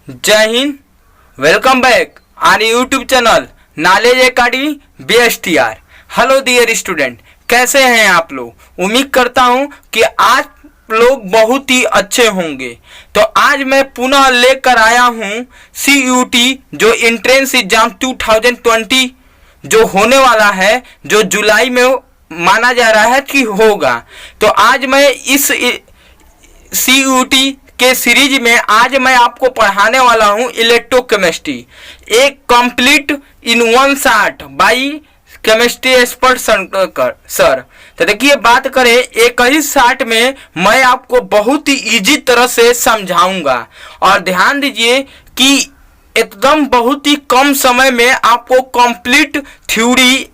जय हिंद। Welcome back on YouTube channel knowledge academy BSTR। Hello dear student, कैसे हैं आप लोग। उम्मीद करता हूं कि आज लोग बहुत ही अच्छे होंगे। तो आज मैं पुनः लेकर आया हूं CUT जो एंट्रेंस एग्जाम 2020 जो होने वाला है, जो जुलाई में माना जा रहा है कि होगा। तो आज मैं इस CUT के सीरीज में आज मैं आपको पढ़ाने वाला हूं इलेक्ट्रोकेमिस्ट्री, एक complete in one shot by chemistry expert sir. तो देखिए, बात करें एक ही शॉट में मैं आपको बहुत ही इजी तरह से समझाऊंगा। और ध्यान दीजिए कि एकदम बहुत ही कम समय में आपको कंप्लीट थ्योरी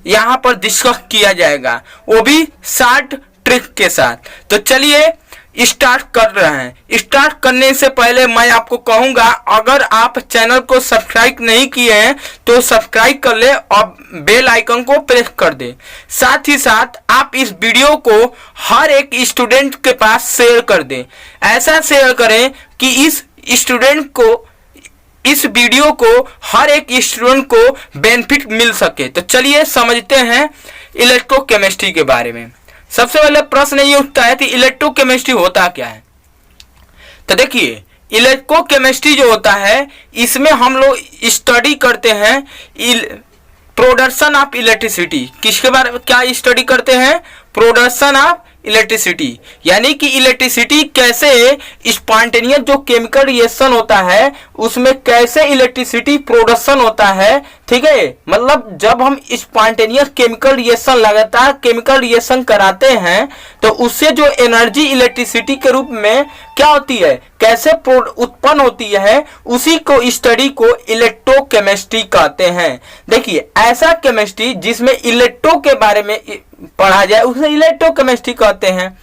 यहाँ पर डिस्कस किया जाएगा, वो भी शॉर्ट ट्रिक के साथ। तो चलिए स्टार्ट कर रहे हैं। स्टार्ट करने से पहले मैं आपको कहूंगा, अगर आप चैनल को सब्सक्राइब नहीं किए हैं तो सब्सक्राइब कर ले और बेल आइकन को प्रेस कर दे। साथ ही साथ आप इस वीडियो को हर एक स्टूडेंट के पास शेयर कर दें। ऐसा शेयर करें कि इस वीडियो को हर एक स्टूडेंट को बेनिफिट मिल सके। तो चलिए समझते हैं इलेक्ट्रोकेमिस्ट्री के बारे में। सबसे पहले प्रश्न ये उठता है कि इलेक्ट्रोकेमिस्ट्री होता क्या है। तो देखिए, इलेक्ट्रोकेमिस्ट्री जो होता है, इसमें हम लोग स्टडी करते हैं प्रोडक्शन ऑफ इलेक्ट्रिसिटी। किसके बारे में क्या स्टडी करते हैं? प्रोडक्शन ऑफ इलेक्ट्रिसिटी, यानी कि इलेक्ट्रिसिटी कैसे स्पॉन्टेनियस जो केमिकल रिएक्शन होता है उसमें कैसे इलेक्ट्रिसिटी प्रोडक्शन होता है। ठीक है, मतलब जब हम स्पॉन्टेनियस केमिकल रिएक्शन लगातार केमिकल रिएक्शन कराते हैं तो उससे जो एनर्जी इलेक्ट्रिसिटी के रूप में क्या होती है, कैसे उत्पन्न होती है, उसी को स्टडी को इलेक्ट्रोकेमिस्ट्री कहते हैं। देखिए, ऐसा केमिस्ट्री जिसमें इलेक्ट्रो के बारे में पढ़ा जाए उसे इलेक्ट्रोकेमिस्ट्री कहते हैं।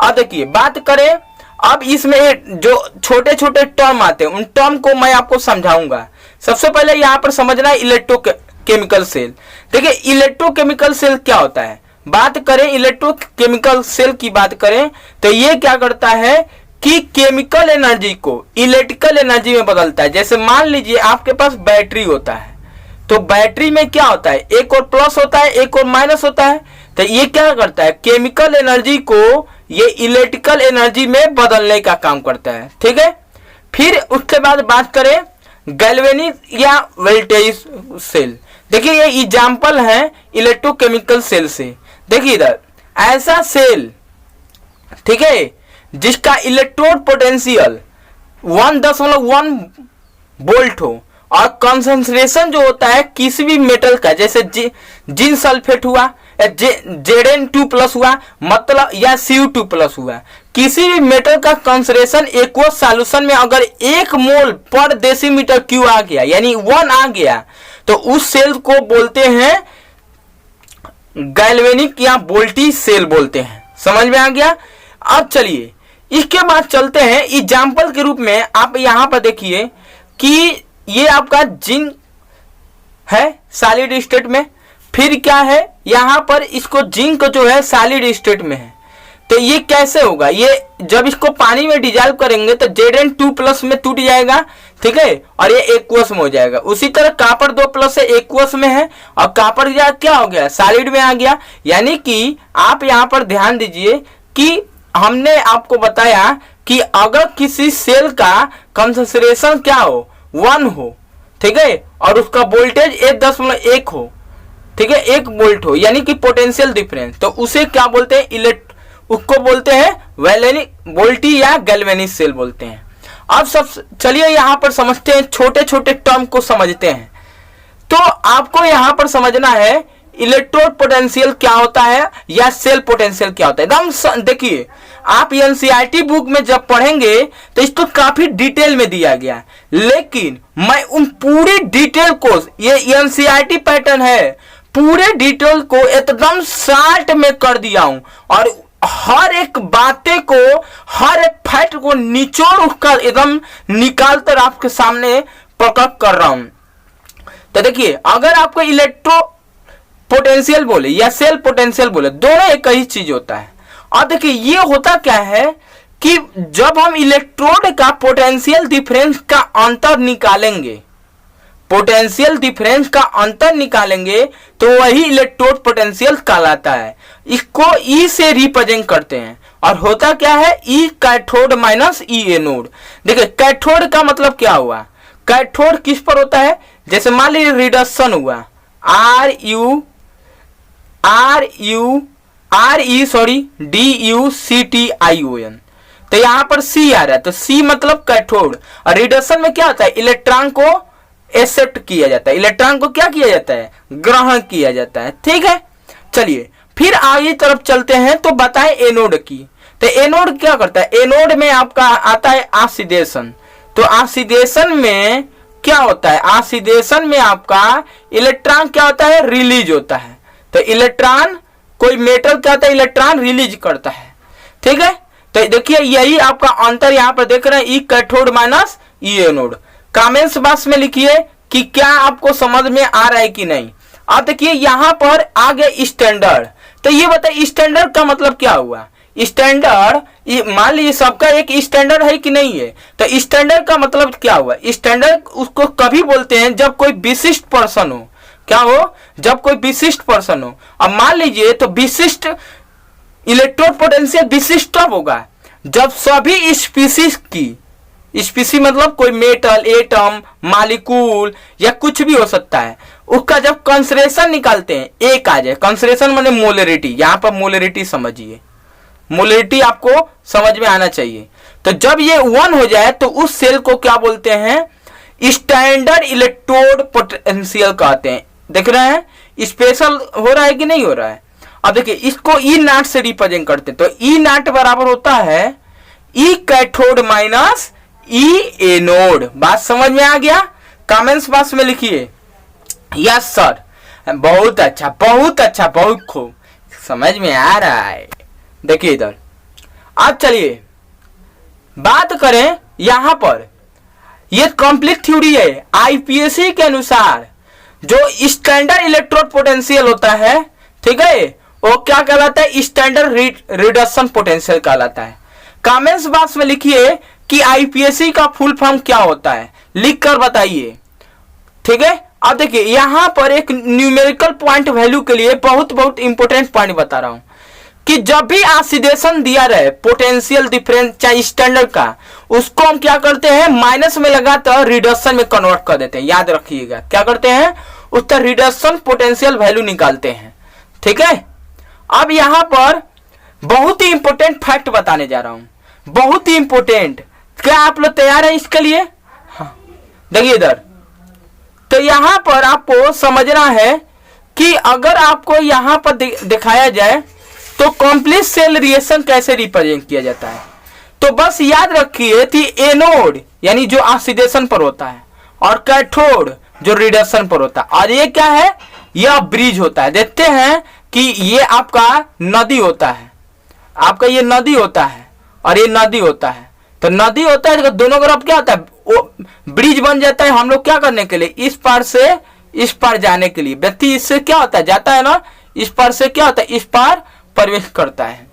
अब देखिए, बात करें अब इसमें जो छोटे छोटे टर्म आते हैं उन टर्म को मैं आपको समझाऊंगा। सबसे पहले यहाँ पर समझना है इलेक्ट्रोकेमिकल सेल। देखिए, इलेक्ट्रोकेमिकल सेल क्या होता है। बात करें इलेक्ट्रोकेमिकल सेल की बात करें तो ये क्या करता है कि केमिकल एनर्जी को इलेक्ट्रिकल एनर्जी में बदलता है। जैसे मान लीजिए आपके पास बैटरी होता है, तो बैटरी में क्या होता है, एक और प्लस होता है एक और माइनस होता है। तो ये क्या करता है, केमिकल एनर्जी को ये इलेक्ट्रिकल एनर्जी में बदलने का काम करता है। ठीक है, फिर उसके बाद बात करें गैल्वेनिक या वोल्टेज सेल। देखिए, ये एग्जांपल है इलेक्ट्रोकेमिकल सेल से। देखिए इधर ऐसा सेल, ठीक है, जिसका इलेक्ट्रोड पोटेंशियल 1.1 वोल्ट हो और कंसंट्रेशन जो होता है किसी भी मेटल का, जैसे जिंक सल्फेट हुआ, Zn2+ हुआ, मतलब या Cu2+ हुआ, किसी भी मेटल का कंसंट्रेशन एक्वस सॉल्यूशन में अगर 1 मोल पर डेसीमीटर क्यूब आ गया, यानी 1 आ गया, तो उस सेल को बोलते हैं गैल्वेनिक या वोल्टेज सेल बोलते हैं। समझ में आ गया। अब चलिए इसके बाद चलते हैं एग्जाम्पल के रूप में। आप यहां पर देखिए कि ये आपका जिंक है सॉलिड स्टेट में, फिर क्या है यहां पर इसको जिंक जो है सॉलिड स्टेट में है। तो ये कैसे होगा, ये जब इसको पानी में डिजॉल्व करेंगे तो Zn2+ में टूट जाएगा, ठीक है, और ये एक्वस में हो जाएगा। उसी तरह कॉपर 2+ से एक्वस में है और कॉपर क्या हो गया, सॉलिड में आ गया। यानी कि आप यहां पर ध्यान दीजिए कि हमने आपको बताया कि अगर किसी सेल का कंसंट्रेशन क्या हो, 1 हो, ठीक है, और उसका वोल्टेज 1.1 हो, ठीक है, 1 वोल्ट हो, यानी कि पोटेंशियल डिफरेंस, तो उसे क्या बोलते हैं, उसको बोलते हैं वोल्टी या गैल्वेनिक सेल बोलते हैं। अब सब चलिए यहां पर समझते हैं, छोटे छोटे टर्म को समझते हैं। तो आपको यहां पर समझना है इलेक्ट्रोड पोटेंशियल क्या होता है या सेल पोटेंशियल क्या होता है। एकदम देखिए, आप NCERT बुक में जब पढ़ेंगे तो इसको काफी डिटेल में दिया गया है, लेकिन मैं उन पूरी डिटेल को, ये NCERT पैटर्न है, पूरे डिटेल को एकदम शॉर्ट में कर दिया हूं और हर एक बातें को, हर एक फैक्ट को निचोड़ कर एकदम निकाल कर आपके सामने प्रकट कर रहा हूं। तो देखिए, अगर आपको इलेक्ट्रो पोटेंशियल बोले या सेल पोटेंशियल बोले, दोनों एक ही चीज होता है। और देखिए, ये होता क्या है कि जब हम इलेक्ट्रोड का पोटेंशियल डिफरेंस का अंतर निकालेंगे, पोटेंशियल डिफरेंस का अंतर निकालेंगे तो वही इलेक्ट्रोड पोटेंशियल कहलाता है। इसको E से रिप्रेजेंट करते हैं और होता क्या है, E cathode minus E anode. देखिए कैथोड का मतलब क्या हुआ, कैथोड किस पर होता है, जैसे मान लीजिए रिडक्शन हुआ ReDuction, तो यहां पर C आ रहा है, तो C मतलब कैथोड। और रिडक्शन में क्या होता है, इलेक्ट्रॉन को एक्सेप्ट किया जाता है, इलेक्ट्रॉन को क्या किया जाता है, ग्रहण किया जाता है। ठीक है, चलिए फिर आगे तरफ चलते हैं तो बताएं एनोड की। तो एनोड क्या करता है, एनोड में आपका आता है ऑक्सीडेशन। तो ऑक्सीडेशन में क्या होता है, ऑक्सीडेशन में आपका इलेक्ट्रॉन क्या होता है, रिलीज होता है। तो इलेक्ट्रॉन, कोई मेटल क्या होता है, इलेक्ट्रॉन रिलीज करता है। ठीक है, तो देखिए यही आपका अंतर यहाँ पर देख रहे हैं, ई कैथोड माइनस ई एनोड। कमेंट्स बॉक्स में लिखिए कि क्या आपको समझ में आ रहा है कि नहीं। अब देखिए यहाँ पर आगे स्टैंडर्ड, तो ये बताइए स्टैंडर्ड का मतलब क्या हुआ। स्टैंडर्ड, मान लीजिए सबका एक स्टैंडर्ड है कि नहीं है, तो स्टैंडर्ड का मतलब क्या हुआ, स्टैंडर्ड उसको कभी बोलते हैं जब कोई विशिष्ट पर्सन हो। क्या हो, जब कोई विशिष्ट पर्सन हो। अब मान लीजिए तो विशिष्ट इलेक्ट्रोड पोटेंशियल विशिष्ट तब होगा जब सभी स्पीसीज की, स्पीसी मतलब कोई मेटल, एटम, मॉलिक्यूल या कुछ भी हो सकता है, उसका जब कंसंट्रेशन निकालते हैं एक आ जाए। कंसंट्रेशन माने मोलरिटी, यहां पर मोलरिटी समझिए, मोलरिटी आपको समझ में आना चाहिए। तो जब ये 1 हो जाए तो उस सेल को क्या बोलते हैं, स्टैंडर्ड इलेक्ट्रोड पोटेंशियल कहते हैं। देख रहे हैं स्पेशल हो रहा है कि नहीं हो रहा है। अब देखिए इसको ई नाट से रिप्रेजेंट करते हैं, तो ई नाट बराबर होता है ई कैथोड माइनस ई एनोड। बात समझ में आ गया, कमेंट्स बॉक्स में लिखिए यस सर, बहुत अच्छा बहुत अच्छा, बहुत खूब समझ में आ रहा है। देखिए इधर, अब चलिए बात करें यहां पर, ये कंप्लीट थ्योरी है। आईपीएससी के अनुसार जो स्टैंडर्ड इलेक्ट्रोड पोटेंशियल होता है, ठीक है, वो क्या कहलाता है, स्टैंडर्ड रिडक्शन पोटेंशियल कहलाता है। कमेंट्स बॉक्स में लिखिए कि आईपीएससी का फुल फॉर्म क्या होता है, लिख कर बताइए। ठीक है, अब देखिए यहां पर एक न्यूमेरिकल पॉइंट वैल्यू के लिए बहुत इंपोर्टेंट पॉइंट बता रहा हूं कि जब भी ऑक्सीडेशन दिया रहे पोटेंशियल डिफरेंस चाहे स्टैंडर्ड का, उसको हम क्या करते हैं, माइनस में लगाकर रिडक्शन में कन्वर्ट कर देते हैं। याद रखिएगा क्या करते हैं, उसका रिडक्शन पोटेंशियल वैल्यू निकालते हैं। ठीक है, अब यहां पर बहुत ही इंपोर्टेंट फैक्ट बताने जा रहा हूं, बहुत ही इंपोर्टेंट। क्या आप लोग तैयार हैं इसके लिए? हाँ, देखिए इधर, तो यहां पर आपको समझना है कि अगर आपको यहां पर दिखाया जाए तो कंप्लीट सेल रिएक्शन कैसे रिप्रेजेंट किया जाता है। तो बस याद रखिए कि एनोड यानी जो ऑक्सीडेशन पर होता है और कैथोड जो रिडक्शन पर होता है, और ये क्या है, यह ब्रिज होता है। देखते हैं कि ये आपका नदी होता है, आपका ये नदी होता है और ये नदी होता है। तो नदी होता है तो दोनों तरफ क्या होता है, वो ब्रिज बन जाता है हम लोग क्या करने के लिए, इस पार से इस पार जाने के लिए। व्यक्ति इससे क्या होता है, जाता है ना, इस पार से क्या होता है, इस पार प्रवेश करता है।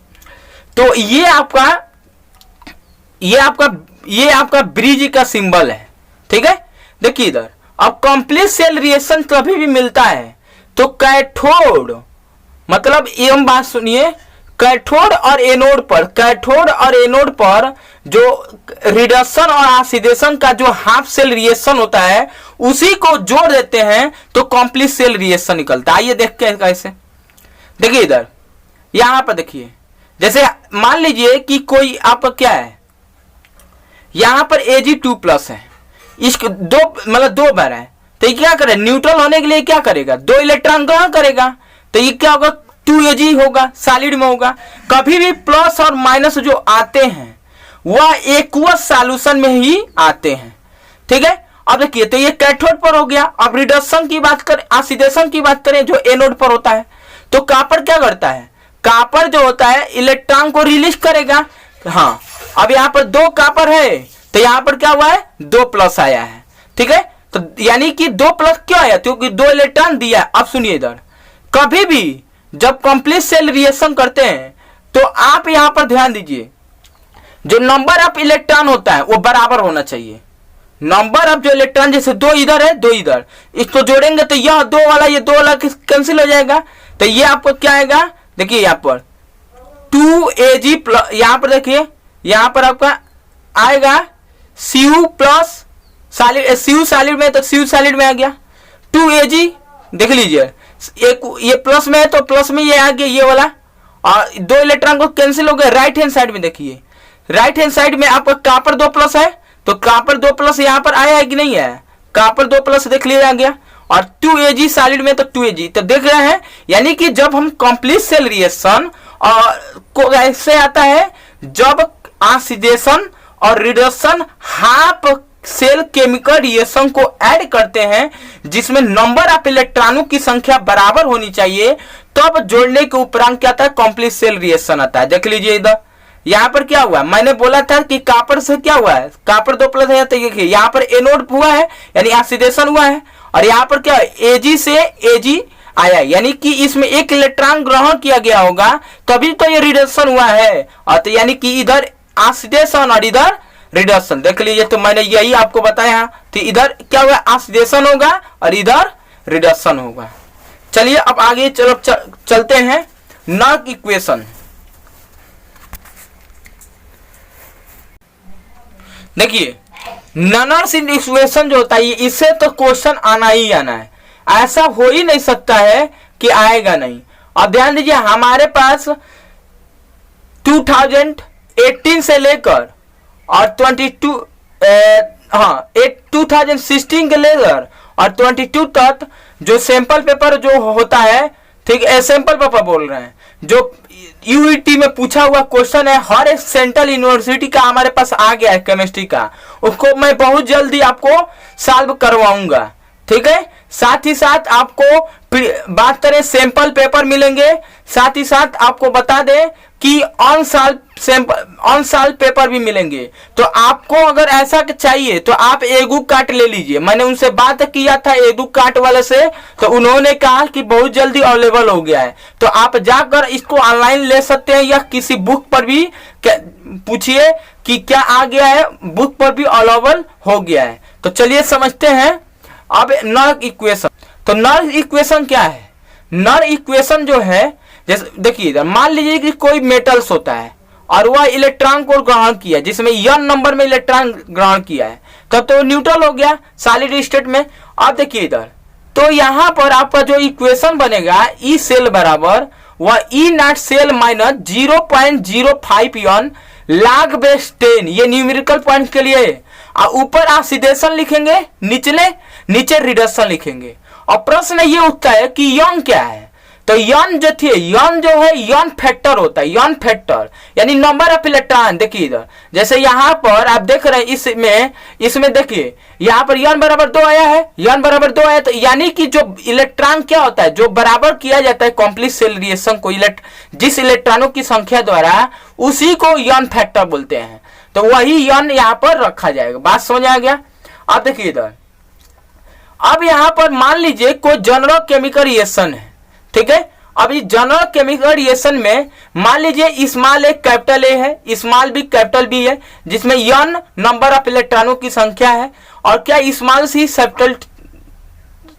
तो ये आपका ब्रिज का सिंबल है। ठीक है, देखिए इधर, अब कंप्लीट सेल रिएक्शन कभी भी मिलता है तो कैथोड मतलब, एवं बात सुनिए, कैथोड और एनोड पर जो रिडक्शन और ऑक्सीडेशन का जो हाफ सेल रिएक्शन होता है उसी को जोड़ देते हैं तो कंप्लीट सेल रिएक्शन निकलता है। आइए देखते हैं कैसे। देखिए इधर, यहां पर देखिए, जैसे मान लीजिए कि कोई आपका क्या है, यहां पर Ag2+ है, इसको दो बार है, तो ये क्या करे, न्यूट्रल होने के लिए क्या करेगा, 2 इलेक्ट्रॉन ग्रहण करेगा, तो ये क्या होगा, 2Ag होगा, सॉलिड में होगा। कभी भी प्लस और माइनस जो आते हैं वह एक्वस सॉल्यूशन में ही आते हैं। ठीक है, अब देखिए, तो ये कैथोड पर हो गया। अब रिडक्शन की बात करें, ऑक्सीडेशन की बात करें जो एनोड पर होता है, तो कॉपर क्या करता है, कॉपर जो होता है इलेक्ट्रॉन को रिलीज करेगा। हाँ, अब यहाँ पर 2 कॉपर है तो यहाँ पर क्या हुआ है, 2+ आया है। ठीक है, तो यानी कि 2+ क्यों आया, क्योंकि 2 इलेक्ट्रॉन दिया। अब सुनिए इधर, कभी भी जब कंप्लीट सेल रिएक्शन करते हैं तो आप यहां पर ध्यान दीजिए, जो नंबर ऑफ इलेक्ट्रॉन होता है वो बराबर होना चाहिए। नंबर ऑफ जो इलेक्ट्रॉन, जैसे 2 इधर है 2 इधर, इसको जोड़ेंगे तो यह 2 वाला ये 2 वाला कैंसिल हो जाएगा। तो ये आपको क्या आएगा, देखिए यहाँ पर 2Ag प्लस, यहाँ पर देखिए यहाँ पर आपका आएगा Cu plus solid, Cu solid में तो Cu सॉलिड में आ गया 2Ag। देख लीजिए एक ये प्लस में है तो प्लस में ये आ गया ये वाला, और 2 इलेक्ट्रॉन को कैंसिल हो गया। राइट हैंड साइड में देखिए, राइट हैंड साइड में आपका कॉपर 2 प्लस है, तो कॉपर 2 प्लस यहाँ पर आया है कि नहीं है, कॉपर 2 प्लस देख लिया गया। और 2Ag सॉलिड में तो 2Ag, तो देख रहे हैं यानी कि जब हम कंप्लीट सेल रिएक्शन और को ऐसे आता है जब ऑक्सीडेशन और reduction half cell chemical reaction को ऐड करते हैं जिसमें नंबर ऑफ इलेक्ट्रॉनों की संख्या बराबर होनी चाहिए, तब जोड़ने के उपरांत क्या आता है, कंप्लीट सेल रिएक्शन आता है। देख लीजिए इधर यहाँ पर क्या हुआ, मैंने बोला था कि कॉपर से क्या हुआ है, कॉपर 2 प्लस है, तो देखिए यहाँ पर एनोड हुआ है यानी ऑक्सीडेशन हुआ है, और यहाँ पर क्या Ag से Ag आया यानी कि इसमें एक इलेक्ट्रॉन ग्रहण किया गया होगा तभी तो ये रिडक्शन हुआ है, और तो यानी कि इधर ऑक्सीडेशन और इधर रिडक्शन। देख लीजिए तो मैंने यही आपको बताया, तो इधर क्या हुआ ऑक्सीडेशन होगा और इधर रिडक्शन होगा। चलिए अब आगे चलते हैं नर्क इक्वेशन। देखिए ननर्स इक्वेशन जो होता है इससे तो क्वेश्चन आना ही आना है, ऐसा हो ही नहीं सकता है कि आएगा नहीं। अब ध्यान दीजिए हमारे पास 2018 से लेकर और 2016 के लेकर और 22 तक जो सैंपल पेपर जो होता है, ठीक है, सैंपल पेपर बोल रहे हैं, जो यूईटी में पूछा हुआ क्वेश्चन है हर एक सेंट्रल यूनिवर्सिटी का हमारे पास आ गया है केमिस्ट्री का, उसको मैं बहुत जल्दी आपको सॉल्व करवाऊंगा। ठीक है, साथ ही साथ आपको बात करें सैंपल पेपर मिलेंगे, साथ ही साथ आपको बता दें कि ऑन सॉल्व पेपर भी मिलेंगे। तो आपको अगर ऐसा चाहिए तो आप एगू कार्ट ले लीजिए। मैंने उनसे बात किया था एगू कार्ट वाले से, तो उन्होंने कहा कि बहुत जल्दी अवेलेबल हो गया है, तो आप जाकर इसको ऑनलाइन ले सकते हैं या किसी बुक पर भी पूछिए कि क्या आ गया है, बुक पर भी अवेलेबल हो गया है। तो चलिए समझते हैं अब नर्क इक्वेशन। तो नर्क इक्वेशन क्या है, नर्क इक्वेशन जो है, जैसे देखिए इधर मान लीजिए कि कोई मेटल्स होता है और वह इलेक्ट्रॉन को ग्रहण किया जिसमें n नंबर में इलेक्ट्रॉन ग्रहण किया है, तब तो न्यूट्रल हो गया सॉलिड स्टेट में। अब देखिए इधर तो यहां पर आपका जो इक्वेशन बनेगा ई सेल बराबर वह E naught cell minus 0.05 n log base 10, ये न्यूमेरिकल पॉइंट के लिए। और ऊपर ऑक्सीडेशन लिखेंगे, नीचे रिडक्शन लिखेंगे। और प्रश्न ये उठता है कि यन क्या है, तो यन जो थे, यन जो है यन फैक्टर होता है, यन फैक्टर यानी नंबर ऑफ इलेक्ट्रॉन। देखिए इधर जैसे यहाँ पर आप देख रहे हैं इसमें देखिए यहाँ पर यन बराबर 2 आया है, यन बराबर 2 आया, तो यानी कि जो इलेक्ट्रॉन क्या होता है जो बराबर किया जाता है कंप्लीट सेल रिएक्शन को जिस इलेक्ट्रॉनों की संख्या द्वारा, उसी को यन फैक्टर बोलते हैं। तो वही यन यहाँ पर रखा जाएगा। बात समझ आ गया। अब देखिए इधर अब यहाँ पर मान लीजिए कोई जनरल केमिकल रिएक्शन है, ठीक है। अब इस जनरल केमिकल रिएक्शन में मान लीजिए स्मॉल ए कैपिटल ए है, स्मॉल बी कैपिटल बी है, जिसमें n नंबर ऑफ इलेक्ट्रॉनों की संख्या है, और क्या स्मॉल सी कैपिटल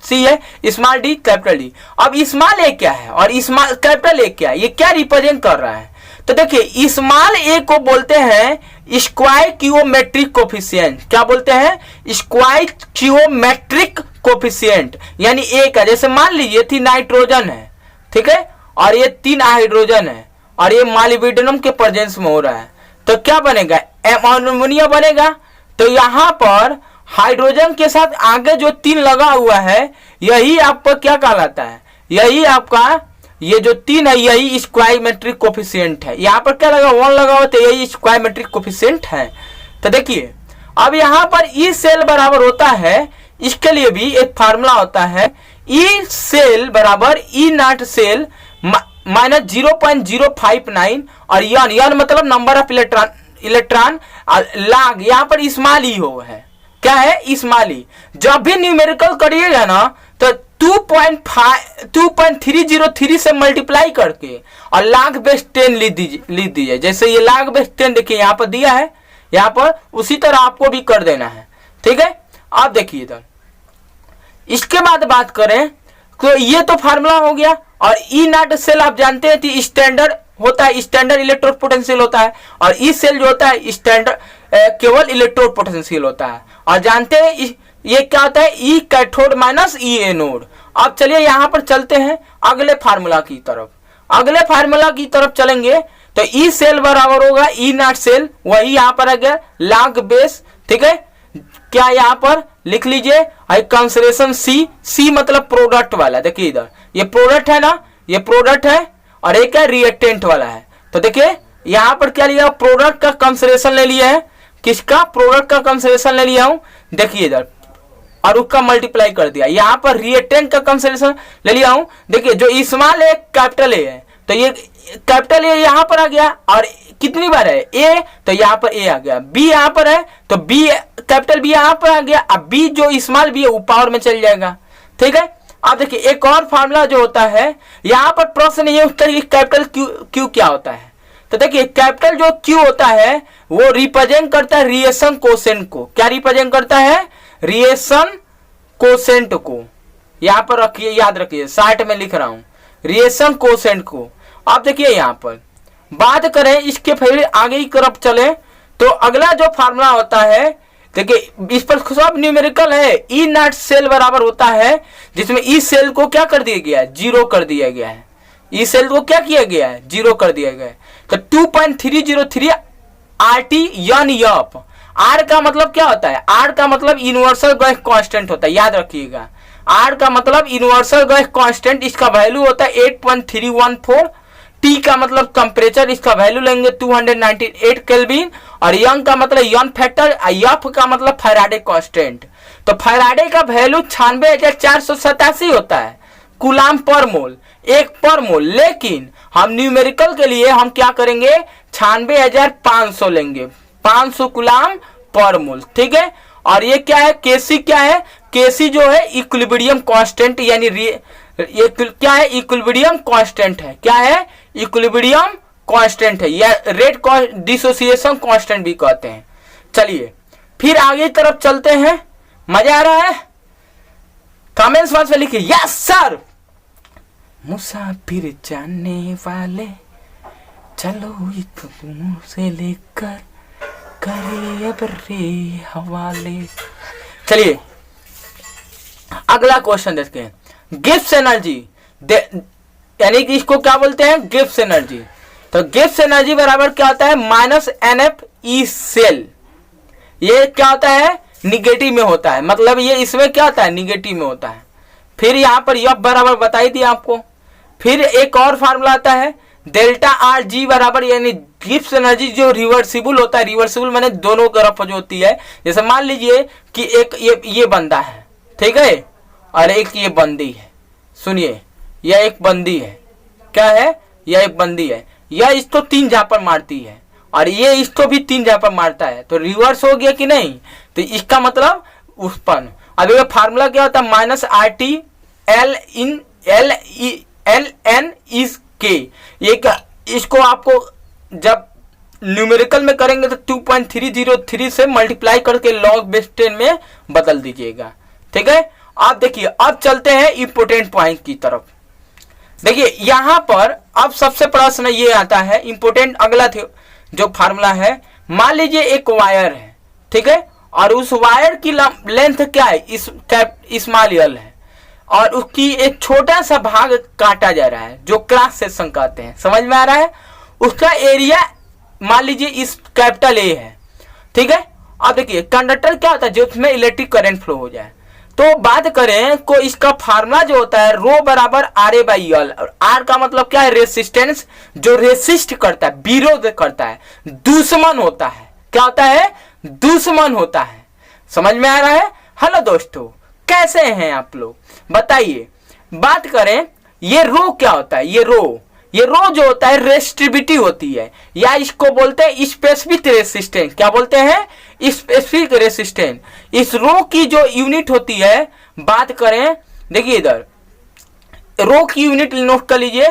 सी है, स्मॉल डी कैपिटल डी। अब स्मॉल ए क्या है और स्मॉल कैपिटल ए क्या है, ये क्या रिप्रेजेंट कर रहा है, तो देखिए स्मॉल ए को बोलते हैं स्टोइकियोमेट्रिक कोफिशिएंट। क्या बोलते हैं, स्टोइकियोमेट्रिक कोफिशिएंट, यानी ए का, जैसे मान लीजिए थी नाइट्रोजन है, ठीक है, और ये 3 हाइड्रोजन है और ये मॉलिब्डेनम के प्रेजेंस में हो रहा है, तो क्या बनेगा, अमोनिया बनेगा। तो यहाँ पर हाइड्रोजन के साथ आगे जो 3 लगा हुआ है यही आपका क्या कहलाता है, यही आपका ये जो 3 है यही स्टोइकियोमेट्रिक कोफिशिएंट है। यहाँ पर क्या लगा 1 लगा हुआ, तो यही स्टोइकियोमेट्रिक कोफिशिएंट है। तो देखिए अब यहाँ पर ई सेल बराबर होता है, इसके लिए भी एक फार्मूला होता है, ई सेल बराबर ई नॉट सेल माइनस 0.059 और यन मतलब नंबर ऑफ इलेक्ट्रॉन लाग, यहाँ पर स्मॉल ई हो है, क्या है स्मॉल ई। जब भी न्यूमेरिकल करिएगा ना तो 2.303 से मल्टीप्लाई करके और log base 10 लिख दीजिए। जैसे ये log base 10 देखिए यहाँ पर दिया है, यहाँ पर उसी तरह आपको भी कर देना है। ठीक है, आप देखिए इधर। इसके बाद बात करें तो ये तो फार्मूला हो गया। और ई नॉट सेल आप जानते हैं कि स्टैंडर्ड होता है, स्टैंडर्ड इलेक्ट्रोड पोटेंशियल होता है। और ई सेल जो होता है स्टैंडर्ड केवल इलेक्ट्रोड पोटेंशियल होता है। और जानते हैं ये क्या होता है, ई कैथोड माइनस ई एनोड। अब चलिए यहाँ पर चलते हैं अगले फार्मूला की तरफ। अगले फार्मूला की तरफ चलेंगे तो ई सेल बराबर होगा ई नॉट सेल, वही यहाँ पर आ गया log बेस। ठीक है, क्या यहाँ पर लिख लीजिए कंसिडरेशन सी, सी मतलब प्रोडक्ट वाला। देखिए इधर ये प्रोडक्ट है ना, ये प्रोडक्ट है और एक है रिएक्टेंट वाला है। तो देखिए यहाँ पर क्या लिया, प्रोडक्ट का कंसिडरेशन ले लिया है। किसका, प्रोडक्ट का कंसिडरेशन ले लिया हूं, देखिए इधर, और उसका मल्टीप्लाई कर दिया। यहाँ पर रिएक्टेंट का कंसिडरेशन ले लिया हूं। देखिए जो स्मॉल ए कैपिटल ए है तो ये कैपिटल ए यहाँ पर आ गया। और कितनी बार है ए, तो यहाँ पर ए आ गया। बी यहाँ पर है तो बी कैपिटल बी यहाँ पर आ गया। अब बी जो स्मॉल बी है वो पावर में चल जाएगा। ठीक है, अब देखिए एक और फार्मूला जो होता है, यहाँ पर प्रश्न ये उठता है कि कैपिटल क्यू क्या होता है। तो देखिए कैपिटल जो क्यू होता है वो रिप्रेजेंट करता है रिएक्शन कोसेंट को। क्या रिप्रेजेंट करता है, रिएक्शन कोसेंट को। यहाँ पर रखिए, याद रखिए, 60 में लिख रहा हूं, रिएक्शन कोसेंट को। आप देखिए यहाँ पर बात करें इसके फिर आगे की तरफ चले तो अगला जो फार्मूला होता है, देखिए इस पर सब न्यूमेरिकल है। ई नॉट सेल बराबर होता है जिसमें ई सेल को क्या कर दिया गया है, जीरो कर दिया गया है। ई सेल को क्या किया गया है, जीरो कर दिया गया है। तो 2.303 RT यानी यप। आर का मतलब क्या होता है, आर का मतलब यूनिवर्सल गैस कांस्टेंट होता है, याद रखिएगा। आर का मतलब यूनिवर्सल गैस कांस्टेंट, इसका वैल्यू होता है 8.314। टी का मतलब टेम्परेचर, इसका वैल्यू लेंगे 298 केल्विन। और यंग का मतलब यंग फैक्टर, एफ का मतलब फैराडे कांस्टेंट। तो फैराडे का वैल्यू 96,487 होता है कूलाम पर मोल, एक पर मोल। लेकिन हम न्यूमेरिकल के लिए हम क्या करेंगे, 96,500 लेंगे, 500 कूलाम पर मोल। ठीक है, और ये क्या है, केसी क्या है, केसी जो है इक्विलिब्रियम कांस्टेंट, यानी ये क्या है, इक्विलिब्रियम कांस्टेंट है। क्या है, इक्विलिब्रियम कांस्टेंट है, या रेट डिसोसिएशन कांस्टेंट भी कहते हैं। चलिए फिर आगे तरफ चलते हैं। मजा आ रहा है, कमेंट्स बॉक्स में लिखिए यस सर। मुसाफिर जाने वाले चलो एक से लेकर करे अब रे हवाले। चलिए अगला क्वेश्चन देखते हैं। गिब्स एनर्जी, यानी कि इसको क्या बोलते हैं, गिब्स एनर्जी। तो गिब्स एनर्जी बराबर क्या होता है, माइनस NF ई सेल। ये क्या होता है, निगेटिव में होता है, मतलब ये इसमें क्या होता है, निगेटिव में होता है। फिर यहाँ पर यफ बराबर बताई दी आपको। फिर एक और फार्मूला आता है डेल्टा आर जी बराबर, यानी गिब्स एनर्जी जो रिवर्सिबल होता है, रिवर्सिबल माने दोनों तरफ जो होती है। जैसे मान लीजिए कि एक ये बंदा है, ठीक है, और एक ये बंदी है। सुनिए, यह एक बंदी है, क्या है, यह एक बंदी है। यह इसको 3 झापड़ मारती है और ये इसको भी 3 झापड़ मारता है, तो रिवर्स हो गया कि नहीं। तो इसका मतलब उत्पन्न। अब ये फार्मूला क्या होता है, माइनस RT LN इज के। ये इसको आपको जब न्यूमेरिकल में करेंगे तो 2.303 से मल्टीप्लाई करके log बेस 10 में बदल दीजिएगा। ठीक है, आप देखिए अब चलते हैं इंपोर्टेंट पॉइंट की तरफ। देखिए यहां पर अब सबसे प्रश्न ये आता है, इंपोर्टेंट अगला जो फार्मूला है। मान लीजिए एक वायर है, ठीक है, और उस वायर की लेंथ क्या है, स्मॉल एल है, और उसकी एक छोटा सा भाग काटा जा रहा है जो क्रॉस सेक्शन कहते हैं। समझ में आ रहा है, उसका एरिया मान लीजिए इस कैपिटल ए है। ठीक है, अब देखिए कंडक्टर क्या होता है, जो उसमें इलेक्ट्रिक करंट फ्लो हो जाए। तो बात करें को इसका फार्मूला जो होता है रो बराबर RA बाई एल। और आर का मतलब क्या है, रेसिस्टेंस, जो रेसिस्ट करता है, विरोध करता है, दुश्मन होता है। क्या होता है, दुश्मन होता है। समझ में आ रहा है। हेलो दोस्तों, कैसे हैं आप लोग, बताइए। बात करें ये रो क्या होता है, ये रो जो होता है रेसिस्टिविटी होती है, या इसको बोलते हैं स्पेसिफिक रेसिस्टेंस। क्या बोलते हैं, स्पेसिफिक रेसिस्टेंस। इस रो की जो यूनिट होती है, बात करें देखिए इधर रो की यूनिट नोट कर लीजिए,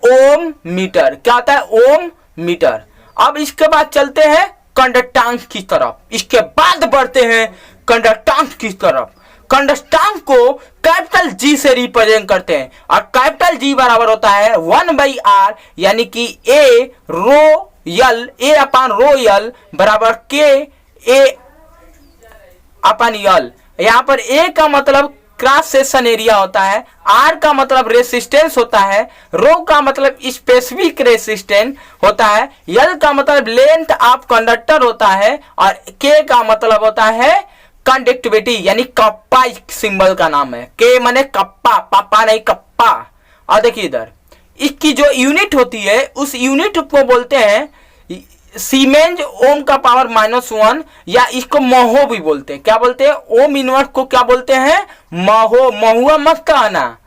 ओम मीटर। क्या होता है? ओम मीटर। अब इसके बाद चलते हैं कंडक्टांक की तरफ, इसके बाद बढ़ते हैं कंडक्टांक की तरफ। कंडक्टांक को कैपिटल जी से रिप्रेजेंट करते हैं और कैपिटल जी बराबर होता है 1/r, यानी कि ए रो यल, ए अपान रो यल बराबर के ए अपन यल। यहां पर ए का मतलब क्रॉस सेक्शन एरिया होता है, आर का मतलब रेसिस्टेंस होता है, रो का मतलब स्पेसिफिक रेसिस्टेंस होता है, यल का मतलब लेंथ ऑफ कंडक्टर होता है और के का मतलब होता है कंडक्टिविटी, यानी कप्पा सिंबल का नाम है। के माने कप्पा, पापा नहीं कप्पा। और देखिए इधर इसकी जो यूनिट होती है उस यूनिट को बोलते हैं सीमेंस ओम का पावर -1, या इसको महो भी बोलते हैं। क्या बोलते हैं? ओम इनवर्स को क्या बोलते हैं? महो। महुआ मत कहना,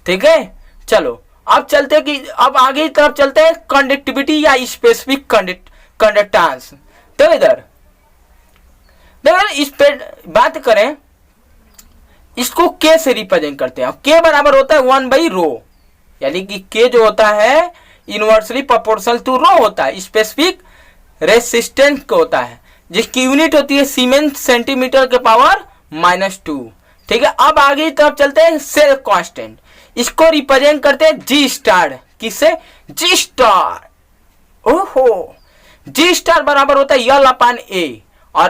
ठीक है। चलो अब चलते हैं कि अब आगे की तरफ चलते हैं कंडक्टिविटी या स्पेसिफिक कंडक्टेंस। तो इधर इस पे बात करें, इसको के से रिप्रेजेंट करते हैं। के बराबर होता है 1/रो, यानी कि के जो होता है इनवर्सली प्रोपोर्शनल टू रो होता है, स्पेसिफिक रेसिस्टेंस को होता है, जिसकी यूनिट होती है सीमेंस सेंटीमीटर के पावर -2, ठीक है। अब आगे की तरफ चलते हैं सेल कांस्टेंट, इसको रिप्रेजेंट करते हैं जी स्टार। किससे? जी स्टार। ओहो, जी स्टार बराबर होता है यल अपान ए, और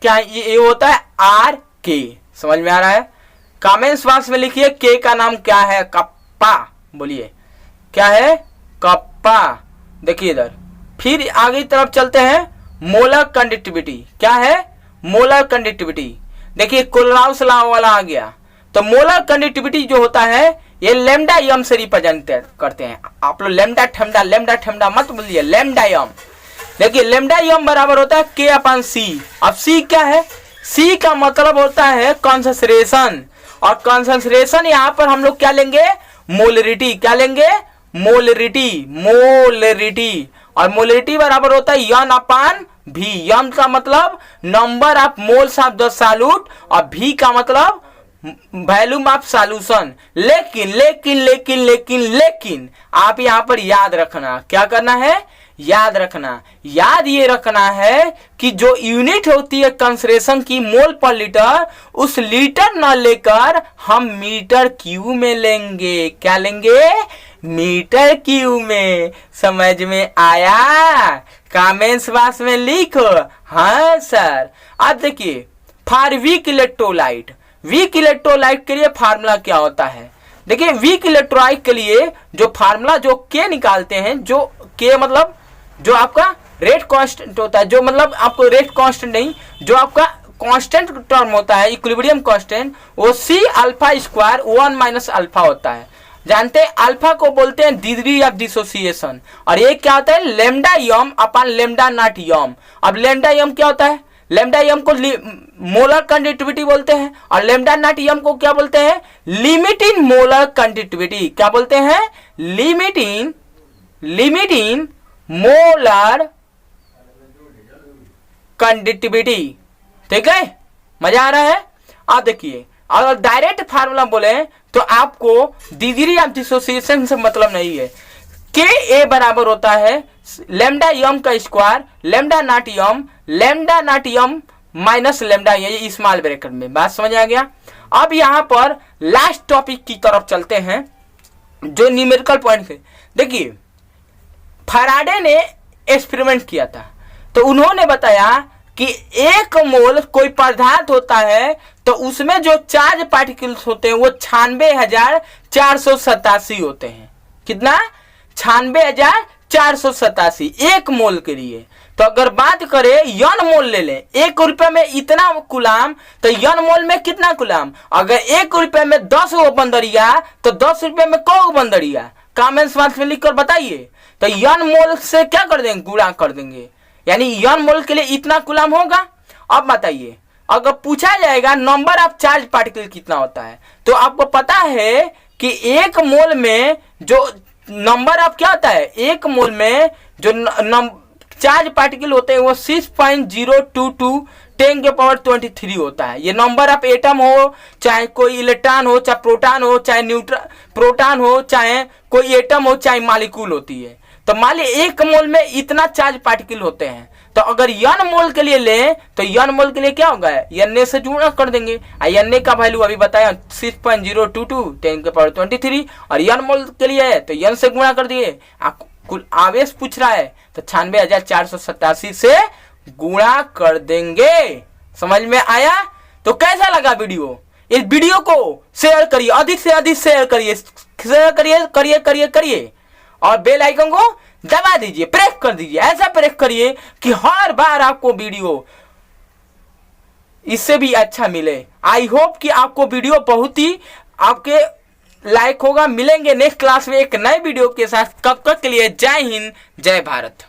क्या ये होता है? आर के। समझ में आ रहा है? कमेंट्स बॉक्स में लिखिए के का नाम क्या है? कप्पा। बोलिए क्या है? कप्पा। देखिए इधर फिर आगे की तरफ चलते हैं, मोलर कंडक्टिविटी। क्या है? Molar conductivity. देखिए कोलराउस लॉ वाला आ गया। तो मोलर कंडक्टिविटी जो होता है ये लैम्डा यम से रिप्रेजेंट करते हैं। आप लोग लैम्डा ठमडा मत बोलिए, लैम्डा यम। देखिए लैम्डा यम बराबर होता है के अपान सी। अब सी क्या है? सी का मतलब होता है कॉन्सेंट्रेशन, और कॉन्सेंट्रेशन यहाँ पर हम लोग क्या लेंगे? मोलरिटी। क्या लेंगे? मोलरिटी। मोलरिटी, और मोलरिटी बराबर होता है यन अपान भी। यन का मतलब number of moles of the solute, और भी का मतलब वॉल्यूम ऑफ सॉल्यूशन। लेकिन लेकिन लेकिन लेकिन लेकिन आप यहां पर याद रखना, क्या करना है? याद रखना। याद ये रखना है कि जो यूनिट होती है कंसंट्रेशन की मोल पर लीटर, उस लीटर न लेकर हम मीटर क्यूब में लेंगे। क्या लेंगे? मीटर क्यूब में। समझ में आया? कमेंट्स बॉक्स में लिखो हाँ सर। अब देखिए for weak electrolyte, weak electrolyte के लिए फार्मूला क्या होता है? देखिए वीक इलेक्ट्रोलाइट के लिए जो फार्मूला जो के निकालते हैं, जो के मतलब जो आपका रेट कांस्टेंट होता है, जो मतलब आपको रेट कांस्टेंट नहीं, जो आपका कांस्टेंट टर्म होता है इक्विलिब्रियम कांस्टेंट, वो सी अल्फा स्क्वायर 1 - अल्फा होता है। जानते हैं अल्फा को बोलते हैं डिग्री ऑफ डिसोसिएशन, और ये क्या होता है? Lambda m upon lambda not m. अब लैम्डा यम क्या होता है? लैम्डा यम को मोलर कंडक्टिविटी बोलते हैं, और लैम्डा नॉट यम को क्या बोलते हैं? Limit in molar conductivity. क्या बोलते हैं? Limit in molar conductivity. ठीक है, मजा आ रहा है? आप देखिए अगर डायरेक्ट फार्मूला बोले तो आपको डिग्री ऑफ डिसोसिएशन से मतलब नहीं है। के ए बराबर होता है लैम्डा यम का square lambda not m minus lambda, ये स्मॉल ब्रैकेट में। बात समझ आ गया? अब यहां पर लास्ट टॉपिक की तरफ चलते हैं, जो न्यूमेरिकल पॉइंट है। देखिए फैराडे ने एक्सपेरिमेंट किया था, तो उन्होंने बताया कि एक मोल कोई पदार्थ होता है तो उसमें जो चार्ज पार्टिकल्स होते हैं वो 96,487 होते हैं। कितना? 96,487 एक मोल के लिए। तो अगर बात करें यन मोल ले लें, 1 रुपए में इतना कुलाम, तो यन मोल में कितना कुलाम? अगर 1 रुपए में 10 गो बंदरिया, तो 10 रुपए में कौ बंदरिया? कमेंट्स बॉक्स में लिखकर बताइए। तो यन मोल से क्या कर देंगे? गुणा कर देंगे, यानी यन मोल के लिए इतना कुलाम होगा। अब बताइए अगर पूछा जाएगा नंबर ऑफ चार्ज पार्टिकल कितना होता है, तो आपको पता है कि एक मोल में जो नंबर ऑफ क्या होता है, एक मोल में जो चार्ज पार्टिकल होते हैं वो 6.022 10 के पावर 23 होता है। ये नंबर ऑफ एटम हो, चाहे कोई इलेक्ट्रॉन हो, चाहे प्रोटॉन हो, चाहे न्यूट्रॉन, प्रोटॉन हो, चाहे कोई एटम हो, चाहे मालिक्यूल होती है। तो मान लीजिए 1 मोल में इतना चार्ज पार्टिकल होते हैं। तो अगर n मोल के लिए लें तो n मोल के लिए क्या होगा, n से गुणा कर देंगे। n का वैल्यू अभी बताया 6.022 10⁻23, और n मोल के लिए है तो n से गुणा कर दिए। कुल आवेश पूछ रहा है तो 96,487 से गुणा कर देंगे। समझ में आया? तो कैसा लगा वीडियो? इस वीडियो को शेयर करिए, अधिक से अधिक शेयर करिए, करिए और बेल आइकन को दबा दीजिए, प्रेस कर दीजिए। ऐसा प्रेस करिए कि हर बार आपको वीडियो इससे भी अच्छा मिले। आई होप कि आपको वीडियो बहुत ही आपके लायक होगा। मिलेंगे नेक्स्ट क्लास में एक नए वीडियो के साथ। कब तक के लिए जय हिंद, जय भारत।